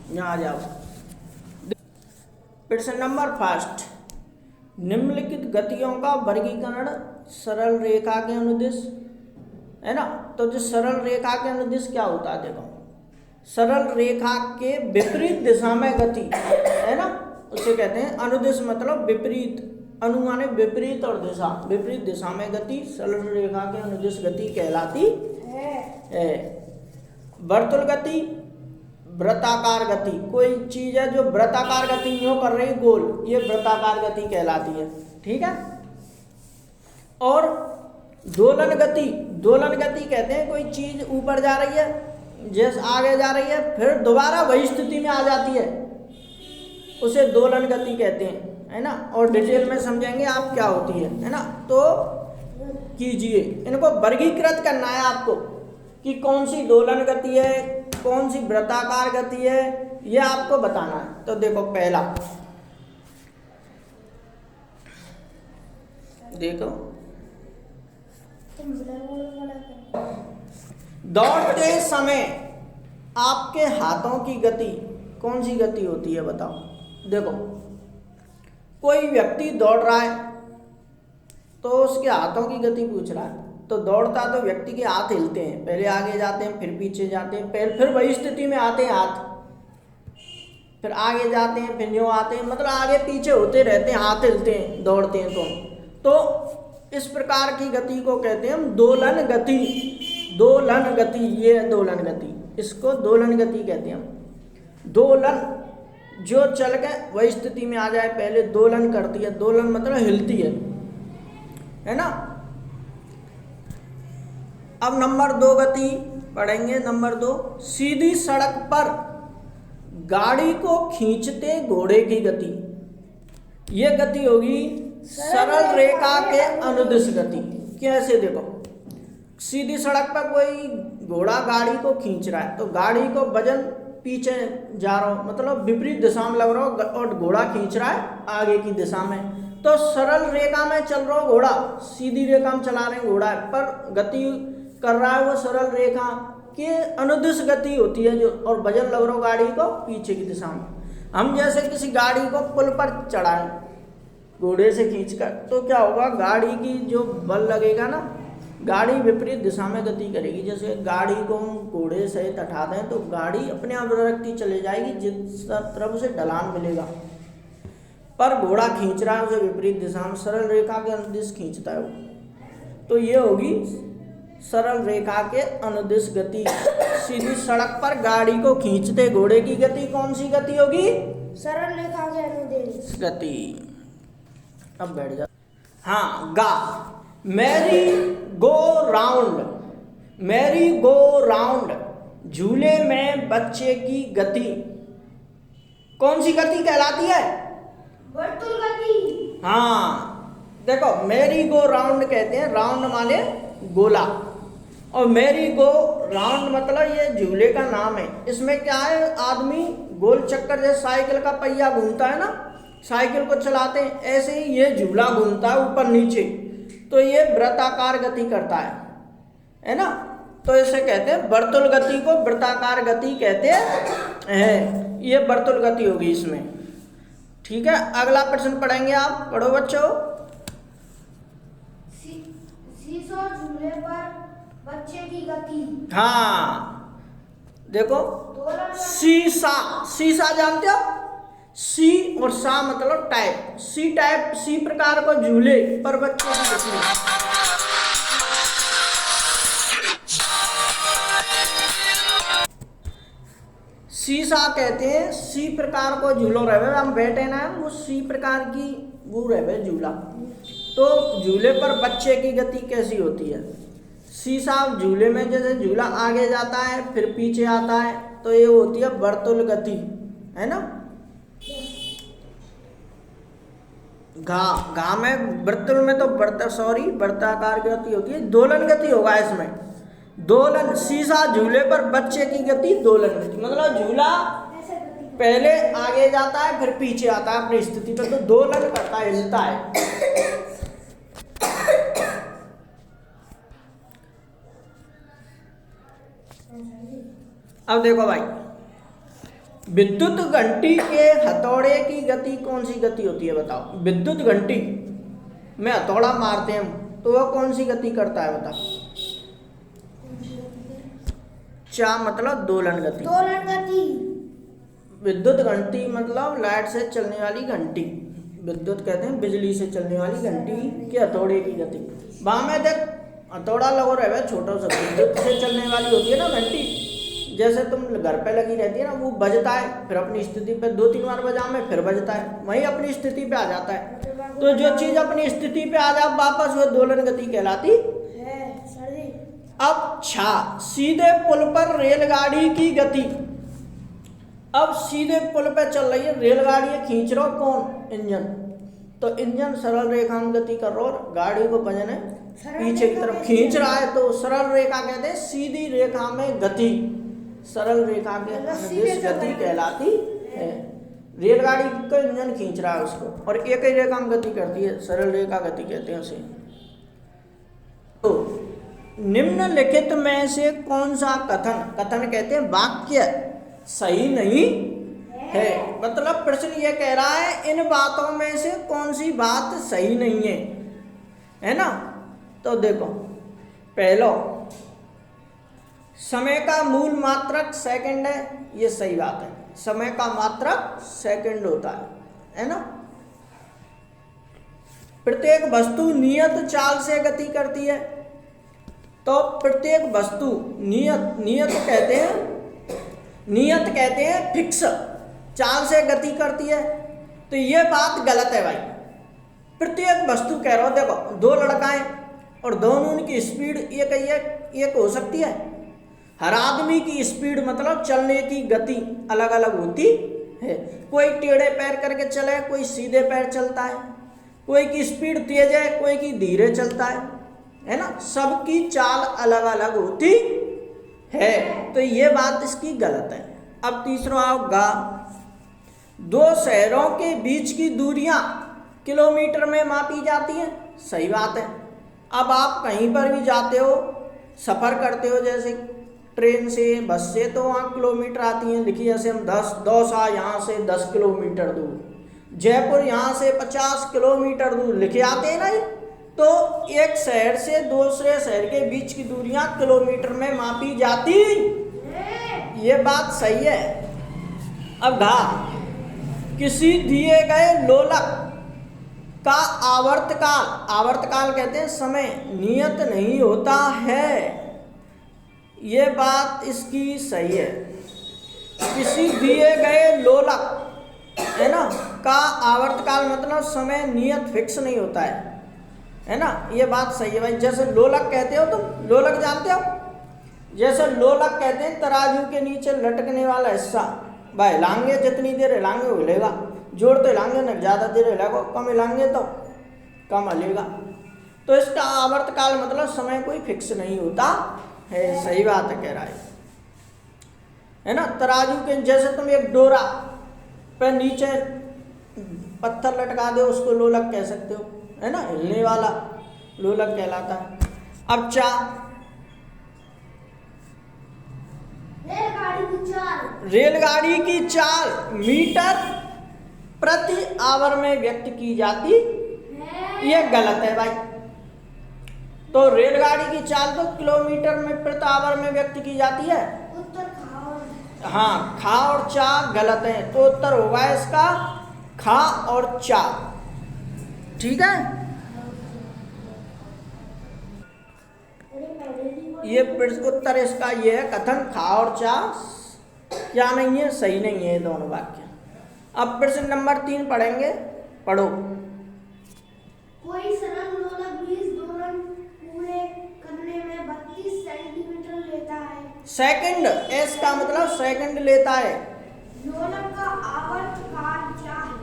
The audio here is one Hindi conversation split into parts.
यहाँ आ जाओ। प्रश्न नंबर फर्स्ट, निम्नलिखित गतियों का वर्गीकरण सरल रेखा के अनुदिश, है ना। तो जो सरल रेखा के अनुदिश क्या होता है, देखो सरल रेखा के विपरीत दिशा में गति, है ना, उसे कहते हैं अनुदिश, मतलब विपरीत, अनु माने विपरीत और दिशा, विपरीत दिशा में गति सरल रेखा के अनुदिश गति कहलाती है। वर्तुल गति, वृत्ताकार गति, कोई चीज है जो वृत्ताकार गति यूं कर रही गोल, ये वृत्ताकार गति कहलाती है, ठीक है। और दोलन गति, दोलन गति कहते हैं कोई चीज ऊपर जा रही है, जैसे आगे जा रही है, फिर दोबारा वही स्थिति में आ जाती है, उसे दोलन गति कहते हैं, है ना। और डिटेल में समझेंगे आप क्या होती है ना। तो कीजिए, इनको वर्गीकृत करना है आपको कि कौन सी दोलन गति है, कौन सी वृत्ताकार गति है, यह आपको बताना है। तो देखो पहला, देखो दौड़ते समय आपके हाथों की गति कौन सी गति होती है, बताओ। देखो कोई व्यक्ति दौड़ रहा है तो उसके हाथों की गति पूछ रहा है, तो दौड़ता तो व्यक्ति के हाथ हिलते हैं, पहले आगे जाते हैं फिर पीछे जाते हैं, फिर वही स्थिति में आते हैं हाथ, फिर आगे जाते हैं फिर यूँ आते हैं, मतलब आगे पीछे होते रहते हैं, हाथ हिलते हैं, दौड़ते हैं। तो इस प्रकार की गति को कहते हैं हम दोलन गति। दोलन गति, ये है दोलन गति, इसको दोलन गति कहते हैं हम। दोलन जो चल के वही स्थिति में आ जाए, पहले दोलन करती है, दोलन मतलब हिलती है ना। अब नंबर 2 गति पढ़ेंगे। नंबर 2, सीधी सड़क पर गाड़ी को खींचते घोड़े की गति, ये गति होगी सरल रेखा के अनुदिश गति। कैसे, देखो सीधी सड़क पर कोई घोड़ा गाड़ी को खींच रहा है, तो गाड़ी को वजन पीछे जा रहा हो, मतलब विपरीत दिशा में लग रहा हो, और घोड़ा खींच रहा है आगे की दिशा में, तो सरल रेखा में चल रहा हो घोड़ा, सीधी रेखा में चला रहे हैं घोड़ा, पर गति कर रहा है वो सरल रेखा के अनुदिश गति होती है जो, और वजन लग रहा हो गाड़ी को पीछे की दिशा में। हम जैसे किसी गाड़ी को पुल पर चढ़ाएं घोड़े से खींचकर, तो क्या होगा, गाड़ी की जो बल लगेगा ना, गाड़ी विपरीत दिशा में गति करेगी। जैसे गाड़ी को हम घोड़े से हटा दें तो गाड़ी अपने आप रखती चले जाएगी जिस तरफ उसे ढलान मिलेगा, पर घोड़ा खींच रहा है उसे विपरीत दिशा में, सरल रेखा के अनुदिश खींचता है वो। तो ये होगी सरल रेखा के अनुदिश गति। सीधी सड़क पर गाड़ी को खींचते घोड़े की गति कौन सी गति होगी, सरल रेखा के अनुदिश गति। अब बैठ जा। हाँ, गा, merry go round, merry go round, झूले में बच्चे की गति कौन सी गति कहलाती है, वर्तुल गति। हाँ देखो, मैरी गो राउंड कहते हैं, राउंड माने गोला, और मैरी गो राउंड मतलब ये झूले का नाम है। इसमें क्या है, आदमी गोल चक्कर, जैसे साइकिल का पहिया घूमता है ना, साइकिल को चलाते हैं, ऐसे ही ये झूला घूमता है ऊपर नीचे, तो ये वृत्ताकार गति करता है ना। तो इसे कहते हैं वर्तुल गति को वृत्ताकार गति कहते हैं, ये वर्तुल गति होगी इसमें, ठीक है। अगला प्रश्न पढ़ेंगे, आप पढ़ो बच्चों। सीसो झूले पर बच्चे की गति। हाँ देखो, शीशा, शीशा जानते हो, सी और सा मतलब टाइप, सी टाइप, सी प्रकार को झूले पर बच्चे की गति। शीशा कहते हैं सी प्रकार को झूलो रहे, हम बैठे ना, वो सी प्रकार की वो रहे झूला। तो झूले पर बच्चे की गति कैसी होती है, शीशा झूले में जैसे झूला आगे जाता है फिर पीछे आता है, तो ये होती है वर्तुल गति, है ना। घा में, वर्तुल में तो वृत्ताकार गति होती है, दोलन गति होगा इसमें, दोलन। शीशा झूले पर बच्चे की गति दोलन गति, मतलब झूला पहले आगे जाता है फिर पीछे आता है अपनी स्थिति पर, तो दोलन करता है, हिलता है। अब देखो भाई, विद्युत घंटी के हथौड़े की गति कौन सी गति होती है बताओ। विद्युत घंटी में हथौड़ा मारते हैं हम तो वह कौन सी गति करता है बताओ। चा मतलब दोलन गति। दोलन गति। विद्युत घंटी मतलब लाइट से चलने वाली घंटी। विद्युत कहते हैं बिजली से चलने वाली घंटी के हथौड़े की गति। वहां में देख हथौड़ा लगो रहे छोटा सा, विद्युत से चलने वाली होती है ना घंटी, जैसे तुम घर पे लगी रहती है ना, वो बजता है फिर अपनी स्थिति पे 2-3 बार बजा में फिर बजता है, वही अपनी स्थिति पे आ जाता है। तो जो चीज अपनी स्थिति पे आ जाए वापस वह दोलन गति कहलाती है। अब छा सीधे पुल पर रेलगाड़ी की गति। अब सीधे पुल पे चल रही है रेलगाड़ी, खींच रहा कौन, इंजन। तो इंजन सरल रेखा में गति कर रहा और गाड़ी को भजन पीछे की तरफ खींच रहा है, तो सरल रेखा कहते हैं सीधी रेखा में गति। सरल रेखा के अनुदिश गति कहलाती है। रेलगाड़ी का इंजन खींच रहा है उसको और एक ही रेखा में गति करती है, सरल रेखा गति कहते हैं उसे। तो निम्नलिखित में से कौन सा कथन, कथन कहते हैं वाक्य, सही नहीं है। मतलब प्रश्न ये कह रहा है इन बातों में से कौन सी बात सही नहीं है ना। तो देखो पहला, समय का मूल मात्रक सेकंड है, ये सही बात है। समय का मात्रक सेकंड होता है ना। प्रत्येक वस्तु नियत चाल से गति करती है, तो प्रत्येक वस्तु नियत कहते हैं फिक्स चाल से गति करती है, तो ये बात गलत है भाई। प्रत्येक वस्तु कह रहा हो, देखो 2 लड़काएं और दोनों की स्पीड एक हो सकती है। हर आदमी की स्पीड मतलब चलने की गति अलग अलग होती है। कोई टेढ़े पैर करके चले, कोई सीधे पैर चलता है, कोई की स्पीड तेज है, कोई की धीरे चलता है ना। सबकी चाल अलग अलग होती है, तो ये बात इसकी गलत है। अब तीसरा होगा, 2 शहरों के बीच की दूरियां किलोमीटर में मापी जाती हैं, सही बात है। अब आप कहीं पर भी जाते हो, सफ़र करते हो, जैसे ट्रेन से, बस से, तो वहाँ किलोमीटर आती हैं लिखी, जैसे हम 10 यहाँ से 10 किलोमीटर दूर, जयपुर यहाँ से 50 किलोमीटर दूर लिखे आते हैं ना। तो एक शहर से दूसरे शहर के बीच की दूरियां किलोमीटर में मापी जाती, ये बात सही है। अब किसी दिए गए लोलक का आवर्तकाल कहते हैं समय, नियत नहीं होता है, ये बात इसकी सही है। किसी दिए गए लोलक है ना का आवर्तकाल मतलब समय नियत फिक्स नहीं होता है ना, ये बात सही है भाई। जैसे लोलक कहते हो तुम, लोलक जानते हो, जैसे लोलक कहते हैं तराजू के नीचे लटकने वाला हिस्सा, भाई हिलाएंगे जितनी देर हिलाएंगे वो हिलेगा, जोर तो हिलाएंगे ना, ज़्यादा देर हिलाएगा, कम हिलाएंगे तो कम हिलेगा। तो इसका आवर्तकाल मतलब समय कोई फिक्स नहीं होता है, सही बात है कह रहा है ना। तराजू के जैसे तुम एक डोरा पे नीचे पत्थर लटका दो, उसको लोलक कह सकते हो, है ना, हिलने वाला लोलक कहलाता है। अब रेलगाड़ी की चाल मीटर प्रति आवर में व्यक्त की जाती, ये गलत है भाई। तो रेलगाड़ी की चाल तो किलोमीटर में प्रति आवर में व्यक्त की जाती है। हाँ, खा और चा गलत है, तो उत्तर होगा इसका खा और चा, ठीक है। ये उत्तर इसका ये है, कथन खा और चा क्या नहीं है, सही नहीं है ये दोनों वाक्य। अब प्रश्न नंबर 3 पढ़ेंगे, पढ़ो। कोई सरल लोलक 20 दोलन पूरे करने में 32 सेंटीमीटर लेता है। सेकंड, एस का मतलब सेकंड लेता है। लोलक का आवर्तकाल क्या है?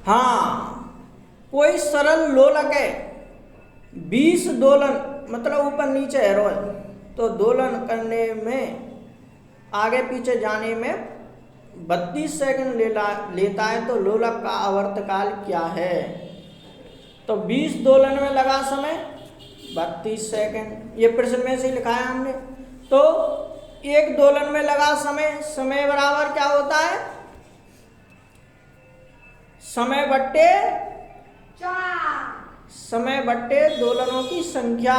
हाँ, कोई सरल लोलक है, 20 दोलन मतलब ऊपर नीचे एरो है, तो दोलन करने में आगे पीछे जाने में 32 सेकंड लेता है, तो लोलक का आवर्तकाल क्या है? तो 20 दोलन में लगा समय 32 सेकंड, ये प्रश्न में से लिखा है हमने। तो 1 दोलन में लगा समय बराबर क्या होता है? समय बट्टे 4 समय बट्टे दोलनों की संख्या।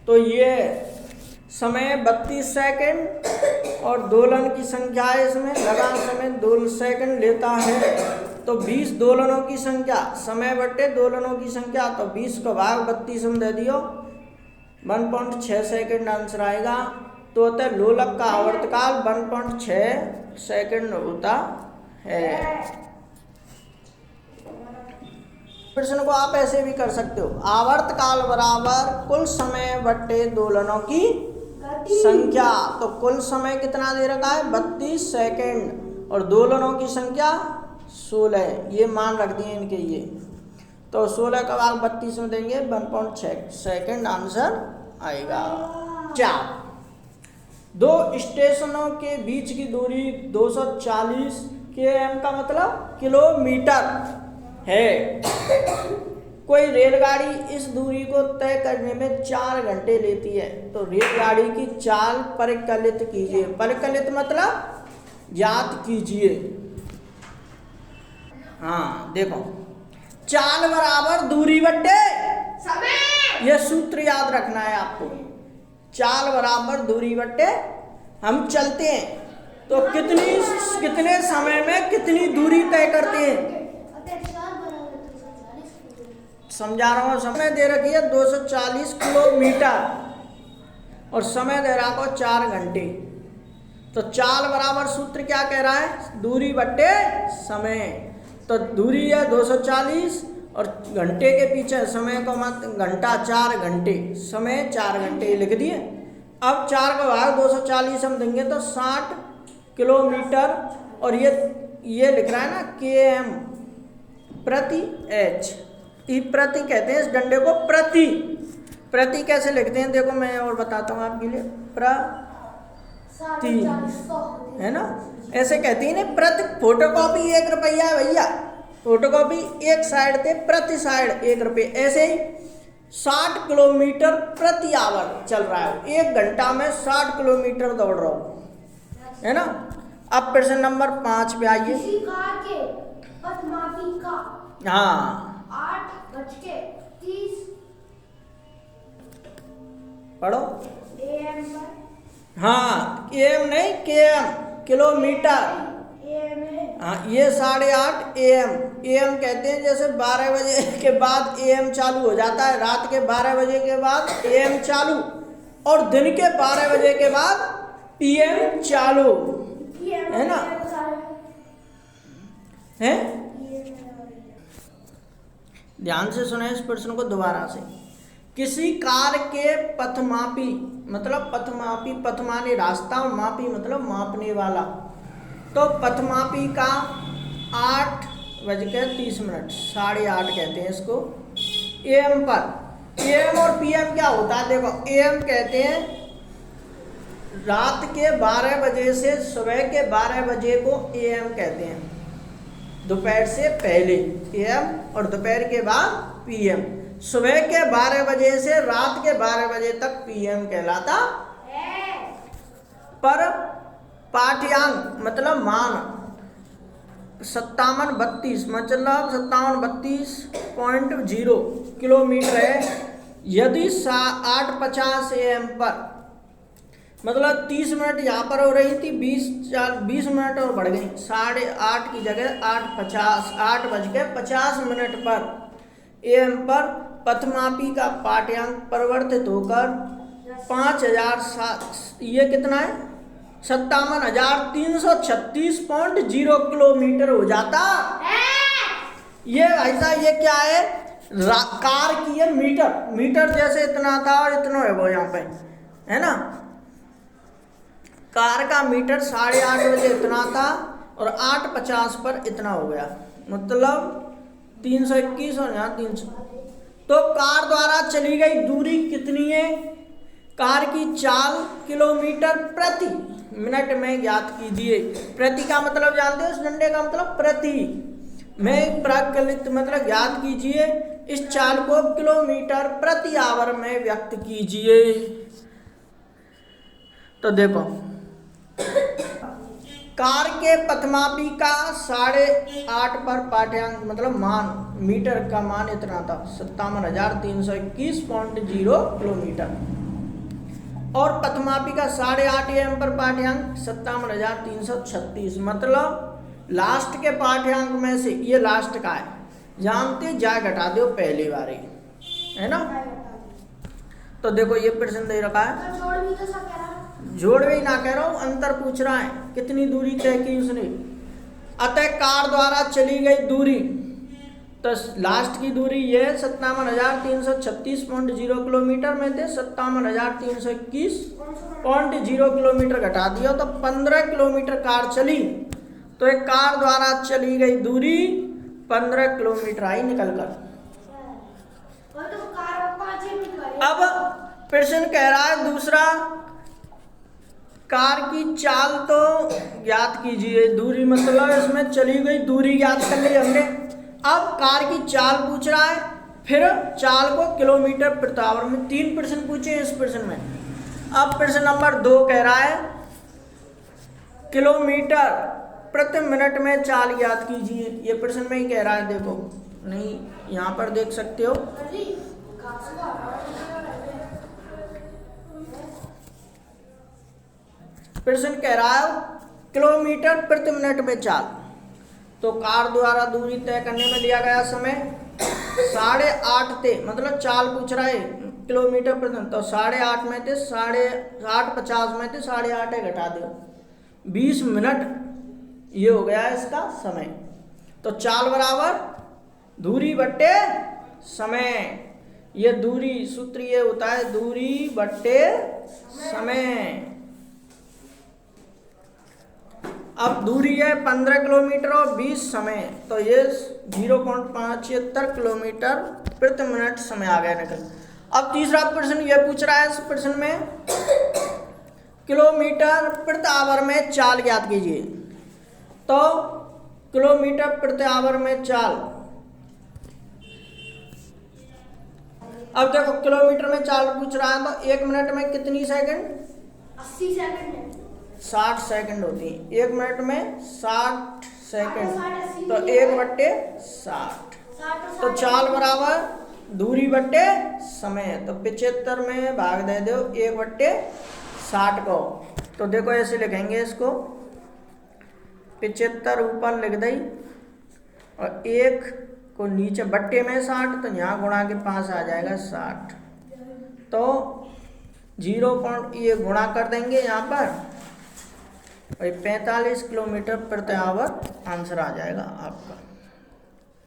तो ये समय 32 सेकंड और दोलन की संख्या है, इसमें लगा समय 2 सेकंड लेता है। तो 20 दोलनों की संख्या, समय बट्टे दोलनों की संख्या, तो 20 का भाग 32 में दे दियो, 1.6 सेकंड आंसर आएगा। तो होता है लोलक का आवर्तकाल 1.6 सेकंड होता है। प्रश्न को आप ऐसे भी कर सकते हो, आवर्तकाल बराबर कुल समय बट्टे दोलनों की संख्या। तो कुल समय कितना दे रखा है 32 सेकंड और दोलनों की संख्या 16, ये मान रख दिए इनके ये। तो 16 का भाग 32 में देंगे, 1.6 सेकंड आंसर आएगा। 4, 2 स्टेशनों के बीच की दूरी 240 km का मतलब किलोमीटर है। कोई रेलगाड़ी इस दूरी को तय करने में 4 घंटे लेती है। तो रेलगाड़ी की चाल परिकलित कीजिए। परिकलित मतलब ज्ञात कीजिए। हाँ देखो, चाल बराबर दूरी बट्टे समय, यह सूत्र याद रखना है आपको। चाल बराबर दूरी बट्टे हम चलते हैं तो कितने समय में कितनी दूरी तय करते हैं। समझा रहा हूँ, समय दे रखी है 240 किलोमीटर और समय दे रहा है 4 घंटे। तो चाल बराबर सूत्र क्या कह रहा है, दूरी बट्टे समय। तो दूरी है 240 और घंटे के पीछे समय को मत घंटा, 4 घंटे, समय 4 घंटे लिख दिए। अब 4 का भाग 240 हम देंगे तो 60 किलोमीटर। और ये लिख रहा है ना km प्रति h, ई प्रति कहते हैं इस डंडे को, प्रति कैसे लिखते हैं देखो मैं और बताता हूँ आपके लिए। प्रति है ना, ऐसे कहते हैं ना प्रति। फोटोकॉपी 1 रुपया है भैया, फोटोकॉपी एक साइड थे, प्रति साइड 1 रुपये। ऐसे ही 60 किलोमीटर प्रति आवर चल रहा है, 1 घंटा में 60 किलोमीटर दौड़ रहा हूँ, है ना। अब प्रश्न नंबर 5 पे आइए। किसी कार के पथमापी का हाँ 8:30 पढ़ो AM पर, हाँ AM नहीं km, किलोमीटर। हाँ ये 8:30 AM। AM कहते हैं जैसे 12 बजे के बाद AM चालू हो जाता है, रात के 12 बजे के बाद AM चालू और दिन के 12 बजे के बाद PM चालू, है ना, है। ध्यान से सुने इस प्रश्न को दोबारा से। किसी कार के पथमापी मतलब पथमापी, पथ माने रास्ता, मापी मतलब मापने वाला। तो पथमापी का 8:30, 8:30 कहते हैं इसको, AM पर। AM और PM क्या होता है देखो, AM कहते हैं रात के 12 बजे से सुबह के 12 बजे को AM कहते हैं, दोपहर से पहले AM और दोपहर के बाद PM। सुबह के 12 बजे से रात के 12 बजे तक PM कहलाता है। पर पाठ्यांक मतलब मान 5732 मतलब 5732.0 किलोमीटर है। यदि 8:50 AM पर मतलब 30 मिनट यहाँ पर हो रही थी, 20 मिनट और बढ़ गई, 8:30 की जगह 8:50 पर AM पर पथमापी का पाठ्यांक परिवर्तित होकर 5000, ये कितना है 57,336.0 किलोमीटर हो जाता है। ये भाई साहब ये क्या है, कार की है मीटर जैसे इतना था और इतना है वो यहाँ पे, है ना। कार का मीटर 8:30 बजे इतना था और 8:50 पर इतना हो गया, मतलब 321 और यहाँ 300। तो कार द्वारा चली गई दूरी कितनी है, कार की चाल किलोमीटर प्रति मिनट में ज्ञात कीजिए। प्रति का मतलब जानते हो, इस डंडे का मतलब प्रति में प्रकलित मतलब ज्ञात कीजिए। इस चाल को किलोमीटर प्रति आवर में व्यक्त कीजिए। तो देखो कार के पथमापी का 8.5 पर पाठ्यांक मतलब मान मीटर का मान इतना था 57,321.0 किलोमीटर और पथमापी का 8.5 एम पर पाठ्यांक 57,336 मतलब लास्ट के पाठ्यांक में से ये लास्ट का है, जानते जाए घटा दो पहली बार ही, है ना। तो देखो ये प्रश्न दे रखा है, जोड़ भी तो सब कह रहा है। जोड़ भी ना कह रहा हूं, अंतर पूछ रहा है कितनी दूरी तय की उसने। अतः कार द्वारा चली गई दूरी, तो लास्ट की दूरी ये 57,336.0 किलोमीटर में थे 57,321.0 किलोमीटर घटा दिया तो 15 किलोमीटर कार चली, तो एक कार द्वारा चली गई दूरी 15 किलोमीटर आई निकल कर। और तो कार 5 मिनट का है। अब प्रश्न कह रहा है दूसरा, कार की चाल तो ज्ञात कीजिए, दूरी मतलब इसमें चली गई दूरी ज्ञात कर ली हमने। अब कार की चाल पूछ रहा है, फिर चाल को किलोमीटर प्रति आवर में 3 प्रश्न पूछे इस प्रश्न में। अब प्रश्न नंबर 2 कह रहा है किलोमीटर प्रति मिनट में चाल ज्ञात कीजिए, ये प्रश्न में ही कह रहा है। देखो नहीं यहाँ पर देख सकते हो, प्रश्न कह रहा है किलोमीटर प्रति मिनट में चाल, तो कार द्वारा दूरी तय करने में लिया गया समय 8.5 थे, मतलब चाल पूछ रहा है किलोमीटर प्रति, तो 8.5 में थे 8.50 में थे 8.5 घटा दो 20 मिनट, ये हो गया इसका समय। तो चाल बराबर दूरी बट्टे समय, ये दूरी सूत्र ये होता है दूरी बट्टे समय। अब दूरी है 15 किलोमीटर और 20 समय, तो ये 0.75 किलोमीटर प्रति मिनट समय आ गया निकल। अब तीसरा प्रश्न ये पूछ रहा है, इस प्रश्न में किलोमीटर प्रति आवर में चाल ज्ञात कीजिए, तो किलोमीटर प्रति आवर में चाल, अब देखो किलोमीटर में चाल पूछ रहा है तो 1 मिनट में कितनी सेकंड, 80 सेकंड है। 60 सेकंड होती है 1 मिनट में 60 सेकंड, तो 1/60, तो चाल बराबर दूरी बट्टे समय, तो 75 में भाग दे दो 1/60 को, तो देखो ऐसे लिखेंगे इसको 75 ऊपर लिख दी और 1 को नीचे बट्टे में 60, तो यहाँ गुणा के 5 आ जाएगा 60, तो 0. ये गुणा कर देंगे यहाँ पर और 45 किलोमीटर प्रति आवर आंसर आ जाएगा आपका।